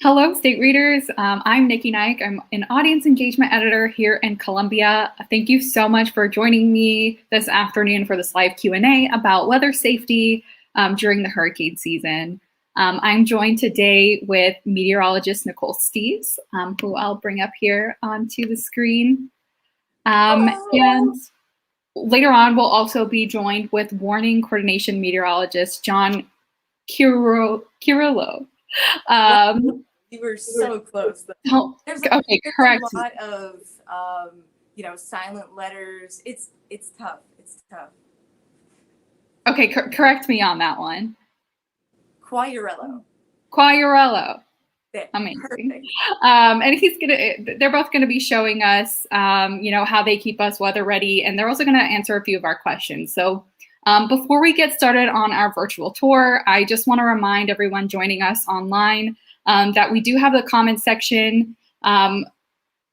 Hello, state readers. I'm Nikki Naik. I'm an audience engagement editor here in Columbia. Thank you so much for joining me this afternoon for this live Q&A about weather safety during the hurricane season. I'm joined today with meteorologist Nicole Steeves, who I'll bring up here onto the screen. And later on, we'll also be joined with warning coordination meteorologist John Curillo. You were so close. There's correct. A lot of silent letters. It's tough. It's tough. Okay, correct me on that one. Quagliariello. Amazing. And they're both gonna be showing us, how they keep us weather ready, and they're also gonna answer a few of our questions. So before we get started on our virtual tour, I just want to remind everyone joining us online that we do have the comment section.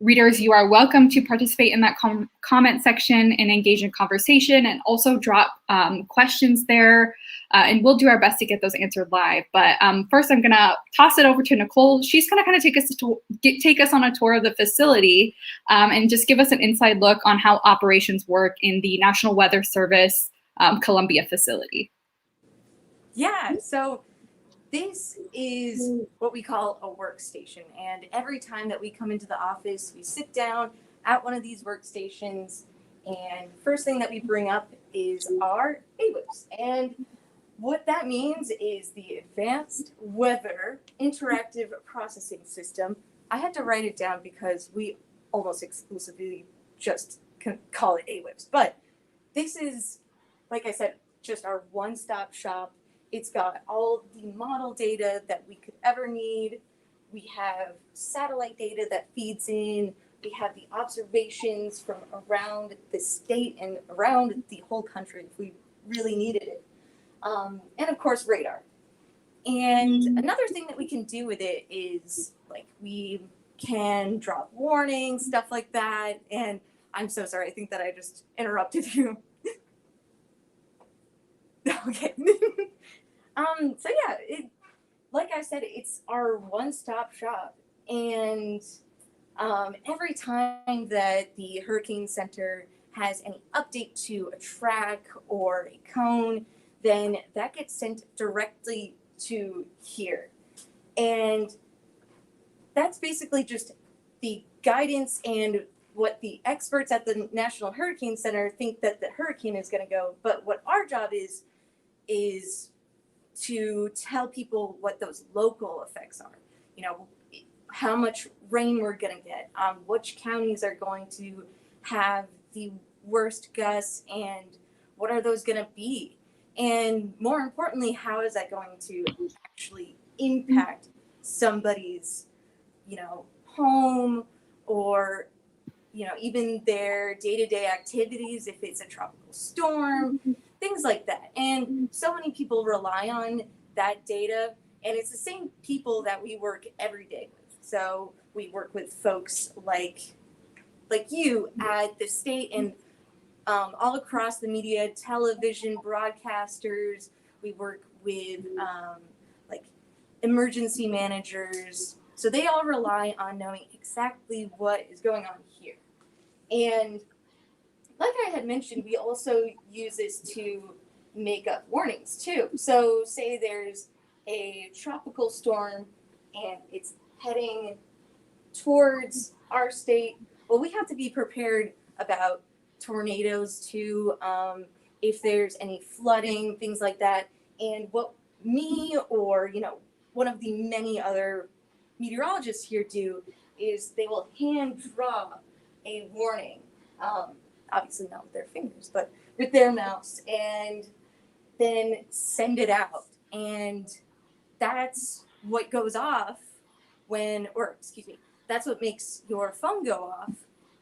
Readers, you are welcome to participate in that comment section and engage in conversation, and also drop questions there, and we'll do our best to get those answered live. But first, I'm gonna toss it over to Nicole. She's gonna kind of take us on a tour of the facility and just give us an inside look on how operations work in the National Weather Service Columbia facility. Yeah, so this is what we call a workstation, and every time that we come into the office, we sit down at one of these workstations, and first thing that we bring up is our AWIPS. And what that means is the Advanced Weather Interactive Processing System. I had to write it down because we almost exclusively just call it AWIPS, but this is, like I said, just our one-stop shop. It's got all the model data that we could ever need. We have satellite data that feeds in. We have the observations from around the state and around the whole country if we really needed it. And of course, radar. And another thing that we can do with it is, like, we can drop warnings, stuff like that. And I'm so sorry, I think that I just interrupted you. Okay. So yeah, like I said, it's our one-stop shop. And every time that the Hurricane Center has any update to a track or a cone, then that gets sent directly to here. And that's basically just the guidance and what the experts at the National Hurricane Center think that the hurricane is going to go. But what our job is to tell people what those local effects are. How much rain we're going to get, which counties are going to have the worst gusts, and what are those going to be? And more importantly, how is that going to actually impact somebody's, home, or, even their day-to-day activities if it's a tropical storm, things like that. And so many people rely on that data, and it's the same people that we work every day with. So we work with folks like you at the state and all across the media, television broadcasters. We work with like emergency managers. So they all rely on knowing exactly what is going on here. And like I had mentioned, we also use this to make up warnings too. So say there's a tropical storm and it's heading towards our state. Well, we have to be prepared about tornadoes too, if there's any flooding, things like that. And what me or, one of the many other meteorologists here do is they will hand draw a warning. Obviously not with their fingers, but with their mouse, and then send it out. And that's what goes off that's what makes your phone go off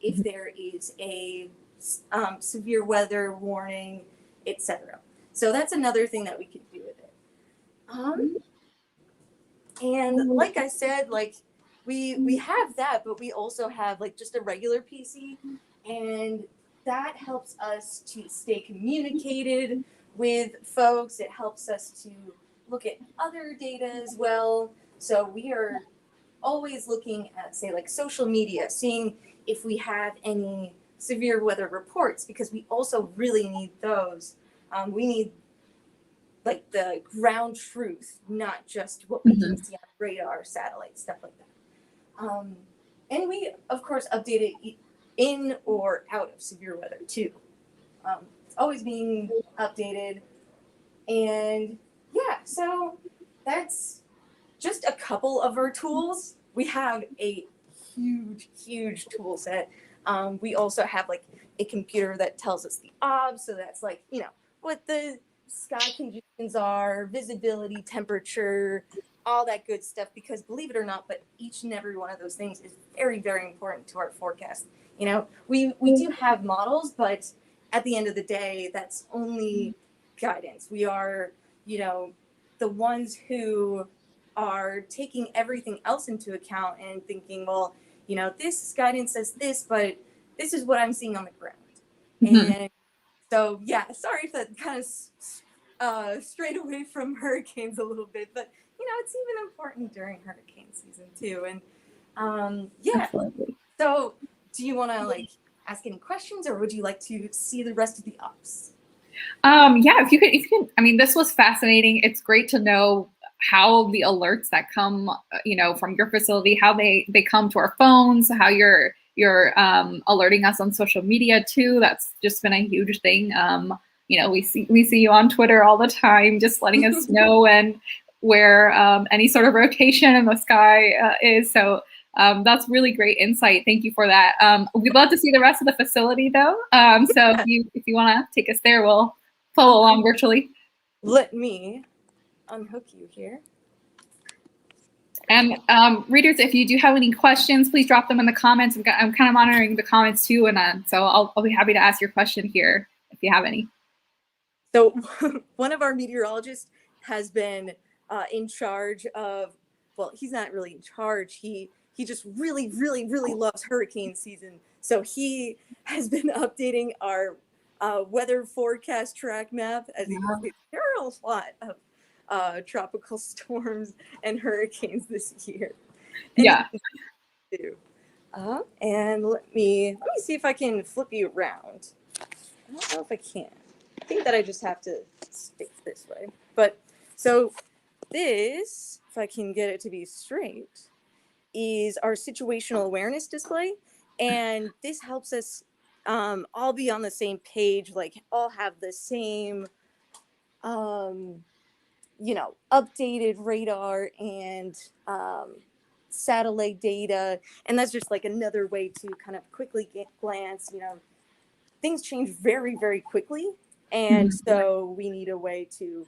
if there is a severe weather warning, etc. So that's another thing that we could do with it. And like I said, we have that, but we also have just a regular PC, and that helps us to stay communicated with folks. It helps us to look at other data as well. So we are always looking at, say, like social media, seeing if we have any severe weather reports, because we also really need those. We need like the ground truth, not just what we can see on radar, satellite, stuff like that. And we, of course, update it in or out of severe weather too. It's always being updated. And yeah, so that's just a couple of our tools. We have a huge tool set. We also have like a computer that tells us the obs, so that's like, you know, what the sky conditions are, visibility, temperature, all that good stuff, because believe it or not, but each and every one of those things is very important to our forecast. You know, we do have models, but at the end of the day, that's only guidance. We are, you know, the ones who are taking everything else into account and thinking, well, you know, this guidance says this, but this is what I'm seeing on the ground. And so, yeah, sorry if that kind of strayed away from hurricanes a little bit, but, you know, it's even important during hurricane season too. And yeah, absolutely. So do you want to like ask any questions, or would you like to see the rest of the ops? Yeah, if you can, I mean, this was fascinating. It's great to know how the alerts that come, you know, from your facility, how they come to our phones, how you're alerting us on social media too. That's just been a huge thing. You know, we see you on Twitter all the time, just letting us know and where any sort of rotation in the sky is. So that's really great insight. Thank you for that. We'd love to see the rest of the facility though. So if you want to take us there, we'll follow along virtually. Let me unhook you here. And readers, if you do have any questions, please drop them in the comments. I'm kind of monitoring the comments too, and so I'll be happy to ask your question here if you have any. So one of our meteorologists has been in charge of, well, he's not really in charge. He just really loves hurricane season. So he has been updating our weather forecast track map. As you can see, there are a lot of tropical storms and hurricanes this year. And yeah. And let me see if I can flip you around. I don't know if I can. I think that I just have to stick this way. But so this, if I can get it to be straight, is our situational awareness display. And this helps us all be on the same page, like all have the same, you know, updated radar and satellite data. And that's just like another way to kind of quickly glance, you know, things change very quickly. And so we need a way to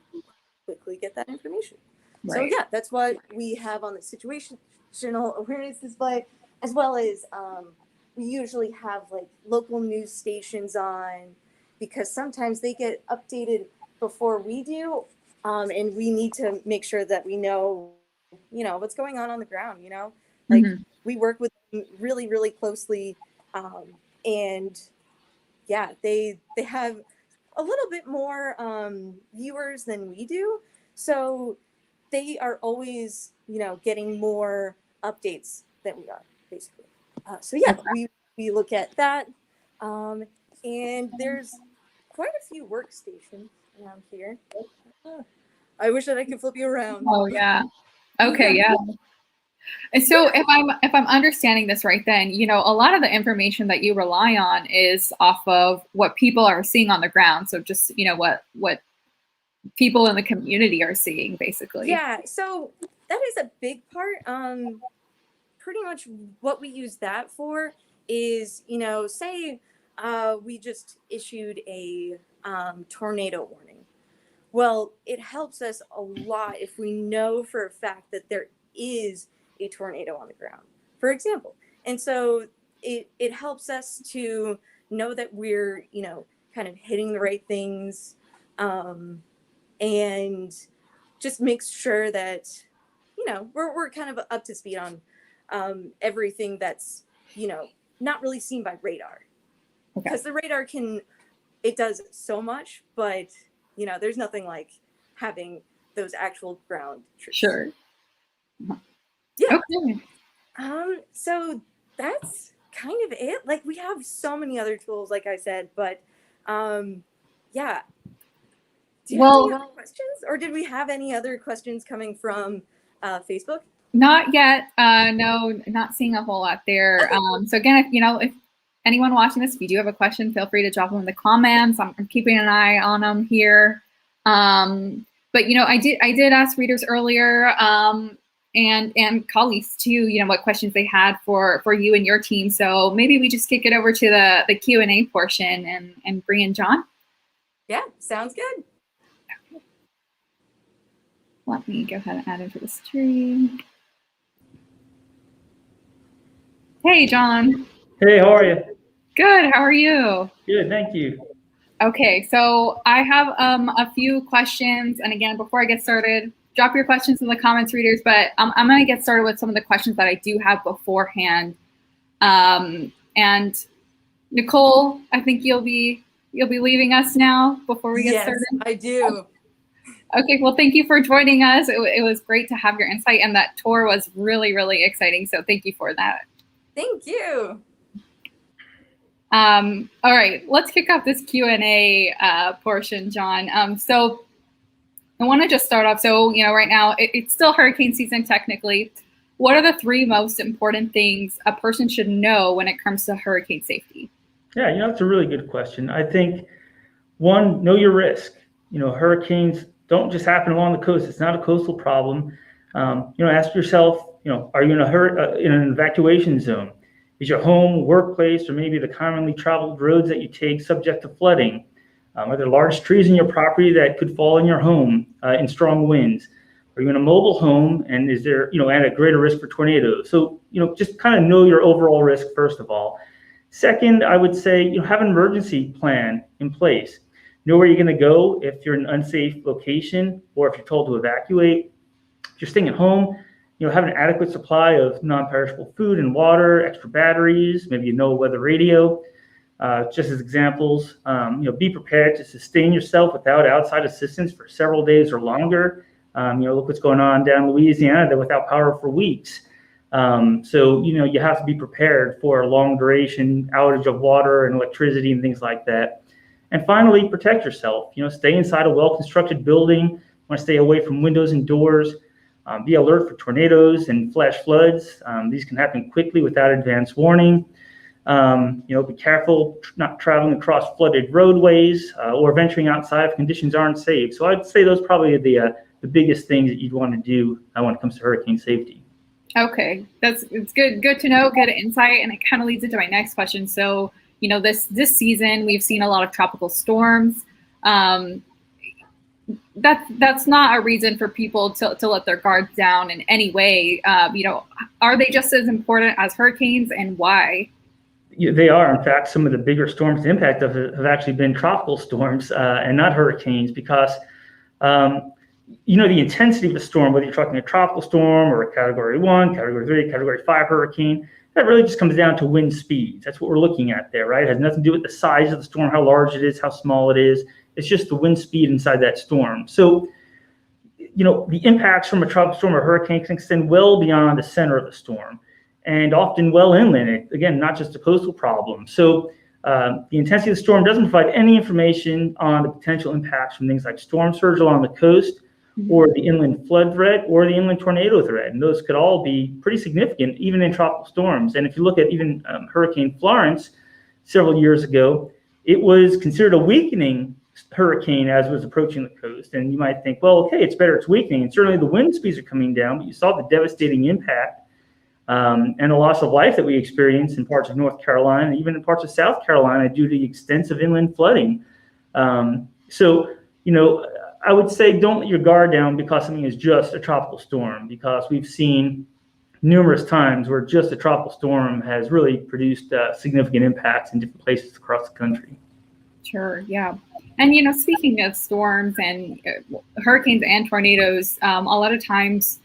quickly get that information. Right. So yeah, that's what we have on the situational awareness display, as well as we usually have like local news stations on, because sometimes they get updated before we do. And we need to make sure that we know, you know, what's going on the ground, you know, like we work with them really closely. And yeah, they have a little bit more viewers than we do. So they are always, you know, getting more updates than we are, basically. So yeah, we look at that. And there's quite a few workstations around here. I wish that I could flip you around. Oh yeah. Okay, yeah. And so if I'm understanding this right, then, you know, a lot of the information that you rely on is off of what people are seeing on the ground. So just, you know, what people in the community are seeing, basically. Yeah, so that is a big part. Pretty much what we use that for is, you know, say we just issued a tornado warning. Well, it helps us a lot if we know for a fact that there is a tornado on the ground, for example. And so it helps us to know that we're, you know, kind of hitting the right things, and just makes sure that, you know, we're kind of up to speed on everything that's, you know, not really seen by radar. Because the radar it does so much, but, you know, there's nothing like having those actual ground truths. Sure. Yeah. Okay. So that's kind of it. Like, we have so many other tools, like I said, but yeah. Do you have any other questions, or did we have any other questions coming from Facebook? Not yet. No, not seeing a whole lot there. Okay. So again, if anyone watching this, if you do have a question, feel free to drop them in the comments. I'm keeping an eye on them here. But I did ask readers earlier, and colleagues too, what questions they had for you and your team. So maybe we just kick it over to the Q&A portion and bring in John. Yeah, sounds good. Okay. Let me go ahead and add into the stream. Hey, John. Hey, how are you? Good. How are you? Good, thank you. Okay, so I have a few questions, and again, before I get started, drop your questions in the comments, readers. But I'm going to get started with some of the questions that I do have beforehand. And Nicole, I think you'll be leaving us now before we get started. Yes, I do. Okay, well, thank you for joining us. It was great to have your insight, and that tour was really, really exciting. So thank you for that. Thank you. All right, let's kick off this Q&A portion, John. So I want to just start off. So, right now it's still hurricane season technically. What are the 3 most important things a person should know when it comes to hurricane safety? Yeah, that's a really good question. I think, one, know your risk. Hurricanes don't just happen along the coast. It's not a coastal problem. Ask yourself, are you in an evacuation zone? Is your home, workplace, or maybe the commonly traveled roads that you take subject to flooding? Are there large trees in your property that could fall in your home in strong winds? Are you in a mobile home, and is there, at a greater risk for tornadoes? So, just kind of know your overall risk, first of all. Second, I would say, have an emergency plan in place. Know where you're going to go if you're in an unsafe location or if you're told to evacuate. If you're staying at home, have an adequate supply of non-perishable food and water, extra batteries, maybe a weather radio. Just as examples, be prepared to sustain yourself without outside assistance for several days or longer. Look what's going on down in Louisiana. They're without power for weeks. So, you have to be prepared for a long duration outage of water and electricity and things like that. And finally, protect yourself. Stay inside a well-constructed building. Want to stay away from windows and doors. Be alert for tornadoes and flash floods. These can happen quickly without advance warning. Be careful not traveling across flooded roadways or venturing outside if conditions aren't safe. So I'd say those probably are the biggest things that you'd want to do when it comes to hurricane safety. Okay, it's good to know, good insight, and it kind of leads into my next question. So, this season we've seen a lot of tropical storms. That's not a reason for people to let their guards down in any way. Are they just as important as hurricanes, and why? They are. In fact, some of the bigger storms, the impact of it have actually been tropical storms and not hurricanes, because the intensity of the storm, whether you're talking a tropical storm or a Category 1, Category 3, Category 5 hurricane, that really just comes down to wind speeds. That's what we're looking at there, right? It has nothing to do with the size of the storm, how large it is, how small it is. It's just the wind speed inside that storm. So, the impacts from a tropical storm or hurricane can extend well beyond the center of the storm and often well inland. Again, not just a coastal problem. So the intensity of the storm doesn't provide any information on the potential impacts from things like storm surge along the coast, or the inland flood threat, or the inland tornado threat. And those could all be pretty significant, even in tropical storms. And if you look at even Hurricane Florence several years ago, it was considered a weakening hurricane as it was approaching the coast. And you might think, well, okay, it's better, it's weakening. And certainly the wind speeds are coming down, but you saw the devastating impact and the loss of life that we experienced in parts of North Carolina, and even in parts of South Carolina due to the extensive inland flooding. I would say don't let your guard down because something is just a tropical storm, because we've seen numerous times where just a tropical storm has really produced significant impacts in different places across the country. Sure, yeah. And, speaking of storms and hurricanes and tornadoes, a lot of times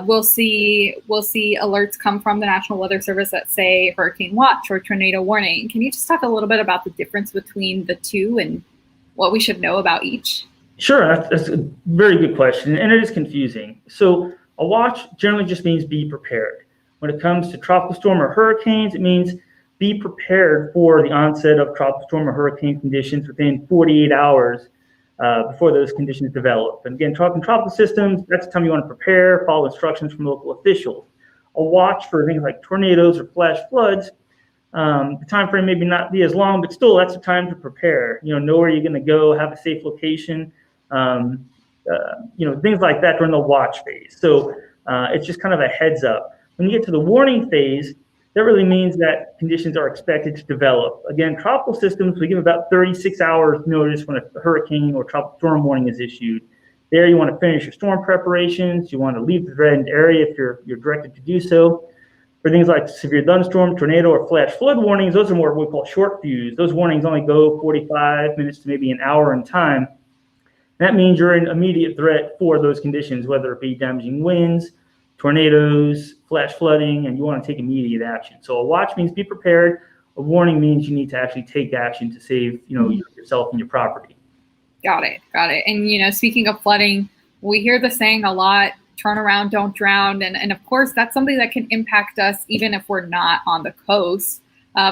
we'll see alerts come from the National Weather Service that say hurricane watch or tornado warning. Can you just talk a little bit about the difference between the two and what we should know about each? Sure, that's a very good question, and it is confusing. So a watch generally just means be prepared. When it comes to tropical storm or hurricanes, it means be prepared for the onset of tropical storm or hurricane conditions within 48 hours before those conditions develop. And again, talking tropical systems, that's the time you want to prepare, follow instructions from local officials. A watch for things like tornadoes or flash floods. The time frame maybe not be as long, but still that's the time to prepare. Know where you're going to go, have a safe location, things like that during the watch phase. So it's just kind of a heads up. When you get to the warning phase, that really means that conditions are expected to develop. Again, tropical systems, we give about 36 hours notice when a hurricane or tropical storm warning is issued. There you want to finish your storm preparations. You want to leave the threatened area if you're directed to do so. For things like severe thunderstorm, tornado, or flash flood warnings, those are more what we call short fuse. Those warnings only go 45 minutes to maybe an hour in time. That means you're in immediate threat for those conditions, whether it be damaging winds, tornadoes, flash flooding, and you want to take immediate action. So a watch means be prepared. A warning means you need to actually take action to save, yourself and your property. Got it. And, speaking of flooding, we hear the saying a lot, turn around, don't drown. And of course, that's something that can impact us even if we're not on the coast.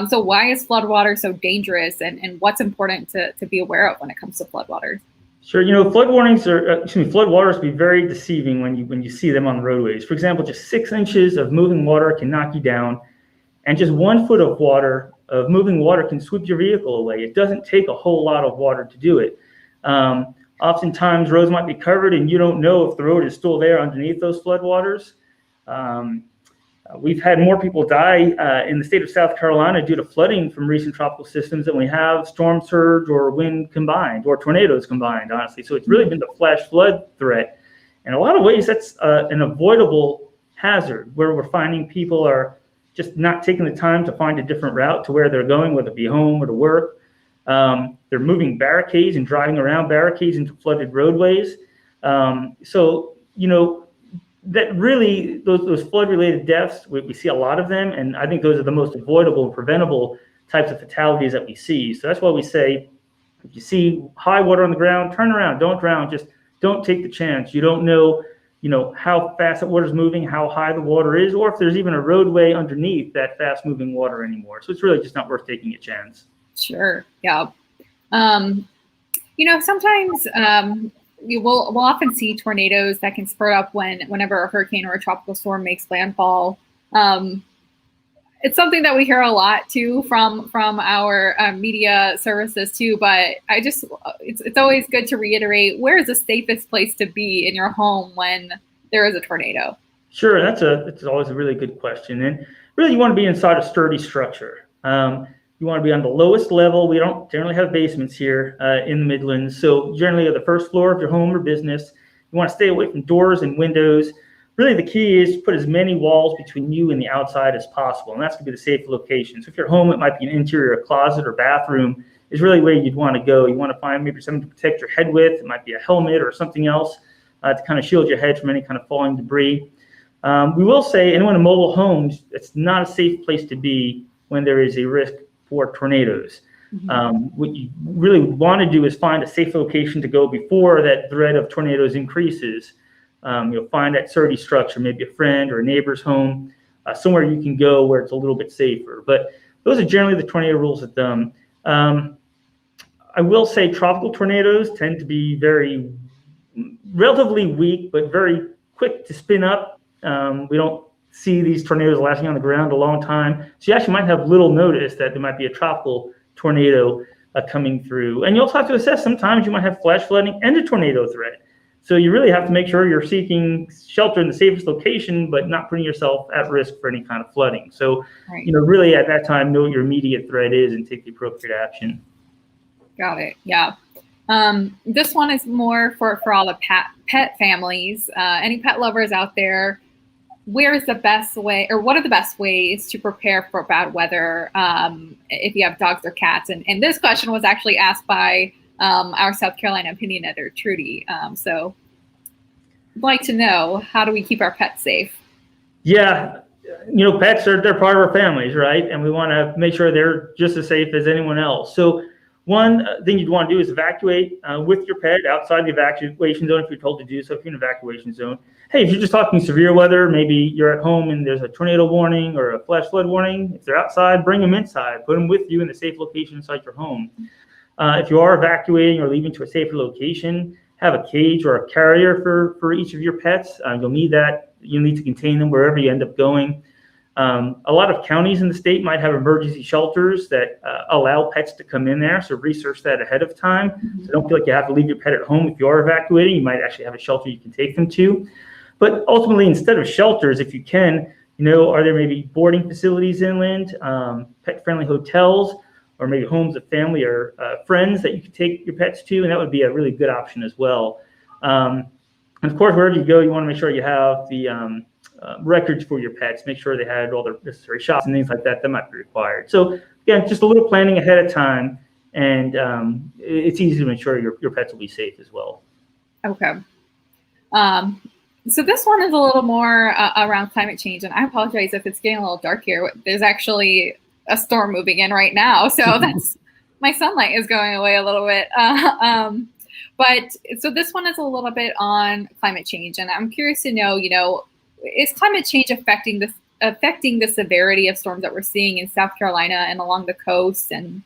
So why is floodwater so dangerous, and what's important to be aware of when it comes to floodwater? Sure. Floodwaters can be very deceiving when you see them on the roadways. For example, just 6 inches of moving water can knock you down, and just 1 foot of moving water can sweep your vehicle away. It doesn't take a whole lot of water to do it. Oftentimes, roads might be covered, and you don't know if the road is still there underneath those floodwaters. We've had more people die in the state of South Carolina due to flooding from recent tropical systems than we have storm surge or wind combined, or tornadoes combined, honestly. So it's really been the flash flood threat. In a lot of ways, that's an avoidable hazard, where we're finding people are just not taking the time to find a different route to where they're going, whether it be home or to work. They're moving barricades and driving around barricades into flooded roadways. That really, those flood-related deaths, we see a lot of them, and I think those are the most avoidable and preventable types of fatalities that we see. So that's why we say, if you see high water on the ground, turn around, don't drown, just don't take the chance. You don't know, how fast that water is moving, how high the water is, or if there's even a roadway underneath that fast-moving water anymore. So it's really just not worth taking a chance. Sure. Yeah. Sometimes we'll often see tornadoes that can spurt up whenever a hurricane or a tropical storm makes landfall. It's something that we hear a lot too from our media services too. But it's always good to reiterate, where is the safest place to be in your home when there is a tornado? Sure, that's always a really good question, and really you want to be inside a sturdy structure. You want to be on the lowest level. We don't generally have basements here in the Midlands. So generally at the first floor of your home or business, you want to stay away from doors and windows. Really the key is to put as many walls between you and the outside as possible. And that's going to be the safe location. So if you're home, it might be an interior closet or bathroom is really where you'd want to go. You want to find maybe something to protect your head with. It might be a helmet or something else to kind of shield your head from any kind of falling debris. We will say anyone in mobile homes, it's not a safe place to be when there is a risk for tornadoes. Mm-hmm. What you really want to do is find a safe location to go before that threat of tornadoes increases. You'll find that sturdy structure, maybe a friend or a neighbor's home, somewhere you can go where it's a little bit safer. But those are generally the tornado rules of thumb. I will say tropical tornadoes tend to be relatively weak, but very quick to spin up. We don't see these tornadoes lasting on the ground a long time. So you actually might have little notice that there might be a tropical tornado coming through. And you also have to assess, sometimes you might have flash flooding and a tornado threat. So you really have to make sure you're seeking shelter in the safest location, but not putting yourself at risk for any kind of flooding. So, right. Really at that time, know what your immediate threat is and take the appropriate action. Got it. Yeah. This one is more for all the pet families. Any pet lovers out there, where is the best way, or what are the best ways to prepare for bad weather if you have dogs or cats? And this question was actually asked by our South Carolina opinion editor, Trudy. So I'd like to know, how do we keep our pets safe? Yeah, pets they're part of our families, right? And we want to make sure they're just as safe as anyone else. So One thing you'd want to do is evacuate with your pet outside the evacuation zone if you're told to do so, if you're in an evacuation zone. Hey, if you're just talking severe weather, maybe you're at home and there's a tornado warning or a flash flood warning, if they're outside, bring them inside. Put them with you in a safe location inside your home. If you are evacuating or leaving to a safer location, have a cage or a carrier for each of your pets. You'll need that. You'll need to contain them wherever you end up going. A lot of counties in the state might have emergency shelters that allow pets to come in there. So research that ahead of time. So don't feel like you have to leave your pet at home. If you are evacuating, you might actually have a shelter you can take them to. But ultimately, instead of shelters, if you can, are there maybe boarding facilities inland, pet-friendly hotels, or maybe homes of family or friends that you could take your pets to? And that would be a really good option as well. And of course, wherever you go, you want to make sure you have the records for your pets. Make sure they had all their necessary shots and things like that might be required. So again, just a little planning ahead of time, and it's easy to ensure your pets will be safe as well. Okay. So this one is a little more around climate change, and I apologize if it's getting a little dark here. There's actually a storm moving in right now, so that's my sunlight is going away a little bit. But so this one is a little bit on climate change, and I'm curious to know, is climate change affecting the severity of storms that we're seeing in South Carolina and along the coast? And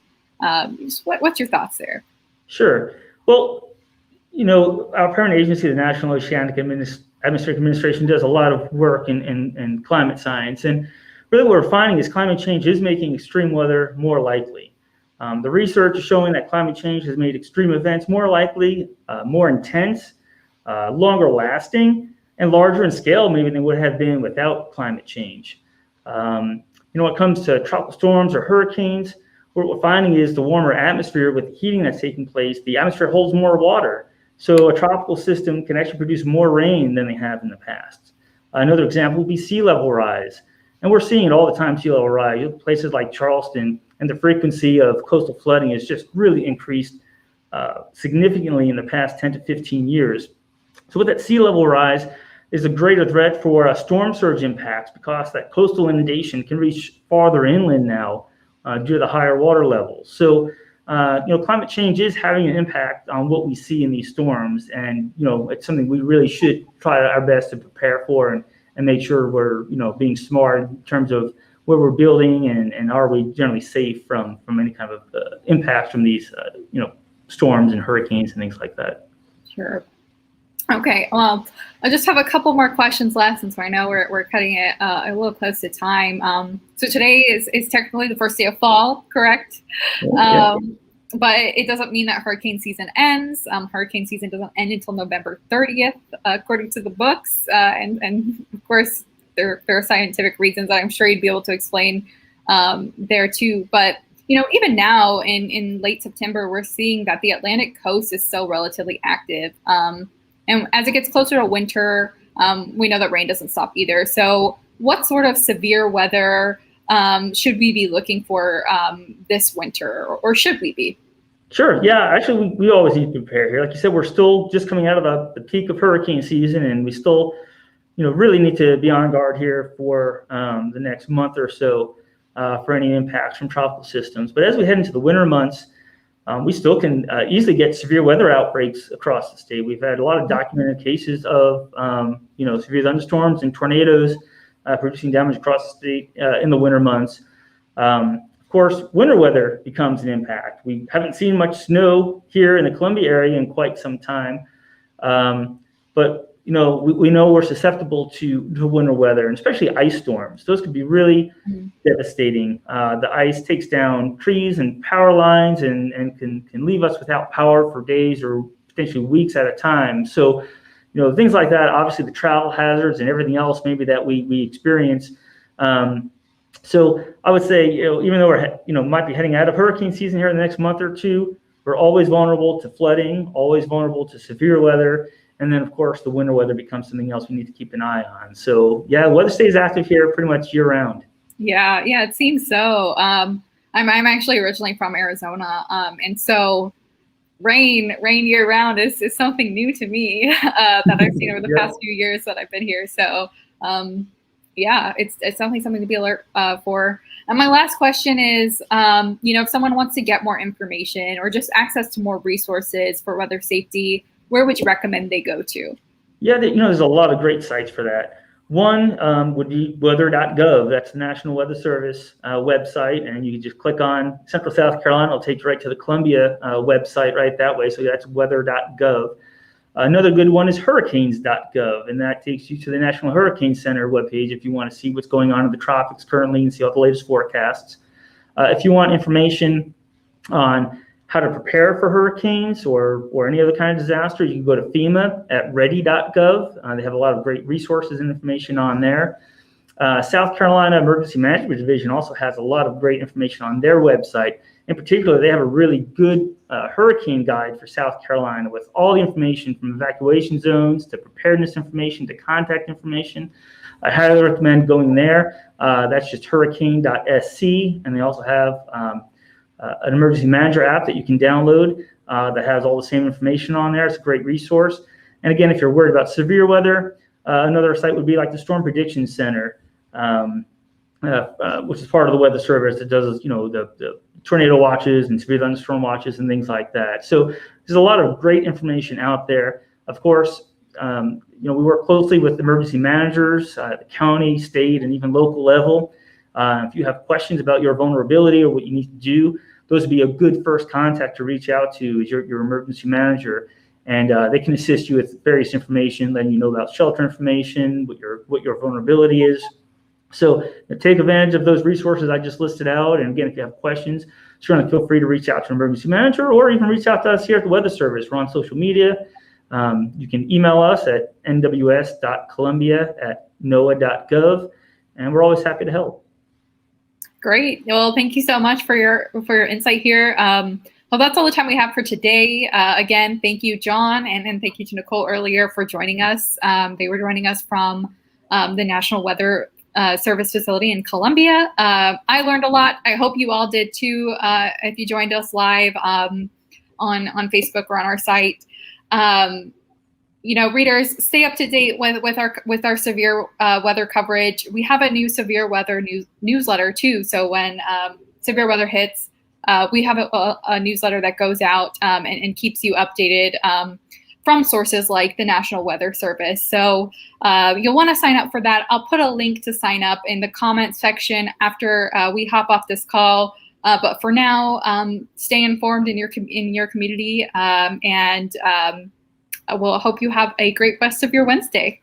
what's your thoughts there? Sure. Well, our parent agency, the National Oceanic Administration, does a lot of work in climate science. And really what we're finding is climate change is making extreme weather more likely. The research is showing that climate change has made extreme events more likely, more intense, longer lasting, and larger in scale maybe than would have been without climate change. When it comes to tropical storms or hurricanes, what we're finding is the warmer atmosphere with the heating that's taking place, the atmosphere holds more water. So a tropical system can actually produce more rain than they have in the past. Another example would be sea level rise. And we're seeing it all the time, sea level rise. Places like Charleston, and the frequency of coastal flooding has just really increased significantly in the past 10 to 15 years. So with that sea level rise is a greater threat for storm surge impacts, because that coastal inundation can reach farther inland now due to the higher water levels. So climate change is having an impact on what we see in these storms, and it's something we really should try our best to prepare for and make sure we're being smart in terms of where we're building and are we generally safe from any kind of impacts from these storms and hurricanes and things like that. Sure. Okay. Well, I just have a couple more questions left, since I know we're cutting it a little close to time. So today is technically the first day of fall, correct? Yeah. But it doesn't mean that hurricane season ends. Hurricane season doesn't end until November 30th, according to the books. And of course, there are scientific reasons that I'm sure you'd be able to explain there too. But even now in late September, we're seeing that the Atlantic coast is still relatively active. And as it gets closer to winter, we know that rain doesn't stop either. So what sort of severe weather should we be looking for this winter, or should we be? Sure. Yeah, actually, we always need to prepare here. Like you said, we're still just coming out of the peak of hurricane season, and we still, really need to be on guard here for the next month or so for any impacts from tropical systems. But as we head into the winter months, we still can easily get severe weather outbreaks across the state. We've had a lot of documented cases of, severe thunderstorms and tornadoes producing damage across the state in the winter months. Of course, winter weather becomes an impact. We haven't seen much snow here in the Columbia area in quite some time, but we know we're susceptible to winter weather, and especially ice storms. Those can be really devastating. The ice takes down trees and power lines and can leave us without power for days or potentially weeks at a time. So, things like that, obviously the travel hazards and everything else maybe that we experience. So I would say, even though we're, might be heading out of hurricane season here in the next month or two, we're always vulnerable to flooding, always vulnerable to severe weather. And then, of course, the winter weather becomes something else we need to keep an eye on. So, yeah, the weather stays active here pretty much year round. Yeah, it seems so. I'm actually originally from Arizona, and so rain year round is something new to me that I've seen over the past few years that I've been here. So Yeah, it's definitely something to be alert for. And my last question is, if someone wants to get more information or just access to more resources for weather safety, where would you recommend they go to? Yeah, there's a lot of great sites for that. One would be weather.gov. That's the National Weather Service website, and you can just click on Central South Carolina. It'll take you right to the Columbia website right that way. So that's weather.gov. Another good one is hurricanes.gov, and that takes you to the National Hurricane Center webpage if you want to see what's going on in the tropics currently and see all the latest forecasts. If you want information on how to prepare for hurricanes or any other kind of disaster, you can go to FEMA at ready.gov. They have a lot of great resources and information on there. South Carolina Emergency Management Division also has a lot of great information on their website. In particular, they have a really good hurricane guide for South Carolina with all the information from evacuation zones to preparedness information to contact information. I highly recommend going there. That's just hurricane.sc, and they also have an emergency manager app that you can download that has all the same information on there. It's a great resource. And again, if you're worried about severe weather, another site would be like the Storm Prediction Center, which is part of the Weather Service that does, the tornado watches and severe thunderstorm watches and things like that. So there's a lot of great information out there. Of course, we work closely with emergency managers at the county, state, and even local level. If you have questions about your vulnerability or what you need to do, those would be a good first contact to reach out to is your emergency manager. And they can assist you with various information, letting you know about shelter information, what your vulnerability is. So take advantage of those resources I just listed out. And again, if you have questions, certainly feel free to reach out to an emergency manager or even reach out to us here at the Weather Service. We're on social media. You can email us at nws.columbia@noaa.gov, and we're always happy to help. Great. Well, thank you so much for your insight here. Well, that's all the time we have for today. Again, thank you, John, and thank you to Nicole earlier for joining us. They were joining us from the National Weather Service facility in Columbia. I learned a lot. I hope you all did too. If you joined us live on Facebook or on our site. Readers, stay up to date with our severe weather coverage. We have a new severe weather newsletter too. So when severe weather hits, we have a newsletter that goes out and keeps you updated from sources like the National Weather Service. So you'll want to sign up for that. I'll put a link to sign up in the comments section after we hop off this call. But for now, stay informed in your community, and we'll hope you have a great rest of your Wednesday.